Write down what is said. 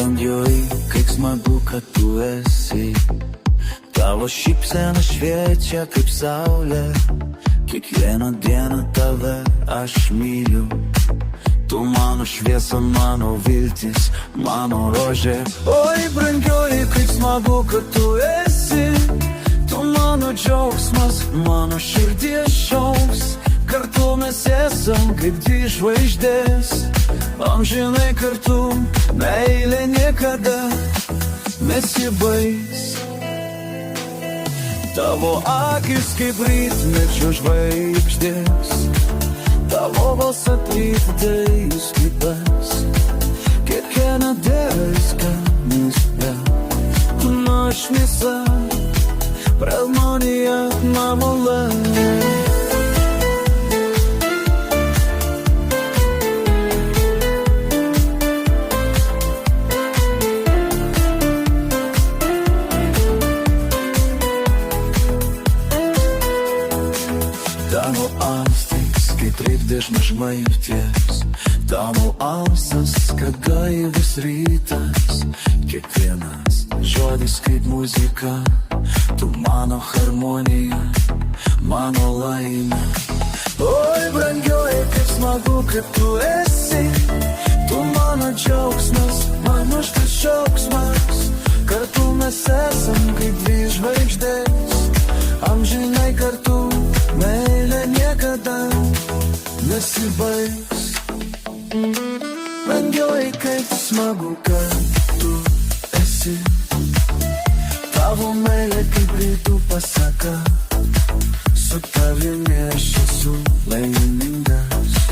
brangioji, kaip smagu, kad tu esi. Tavo šypsena šviečia kaip saulė, kiekvieną dieną tave aš myliu. Tu mano šviesa, mano viltis, mano rožė. Oi, brangioji, kaip smagu, kad tu esi. Tu mano džiaugsmas, mano širdies šauks. Kartu mes esam kaip dvi žvaigždės, amžinai kartu, meilė niekada nesibaigs. Tavo akis kaip rytmečio žvaigždės, tavo balsas atvykdėjus kitas, kiekviena dėska mispe. Mano šviesa, pramonija, mano laimė. Tavo astiks, kaip rytdiešma žvaigždės, tavo alsas, kad gaivis rytas, kiekvienas žodis kaip muzika, tu mano harmonija, mano laimė. Oi, brangioji, kaip smagu, kad tu esi, tu mano džiaugsmas, mano štas džiaugsmas. Kartu mes esam kaip dvi žvaigždės, amžinai kartu, meilė niekada nesibaigs. Brangioji, kaip smagu, kad tu esi, tavo meilė kaip rytų pasaka, su tavimi aš esu laimingas.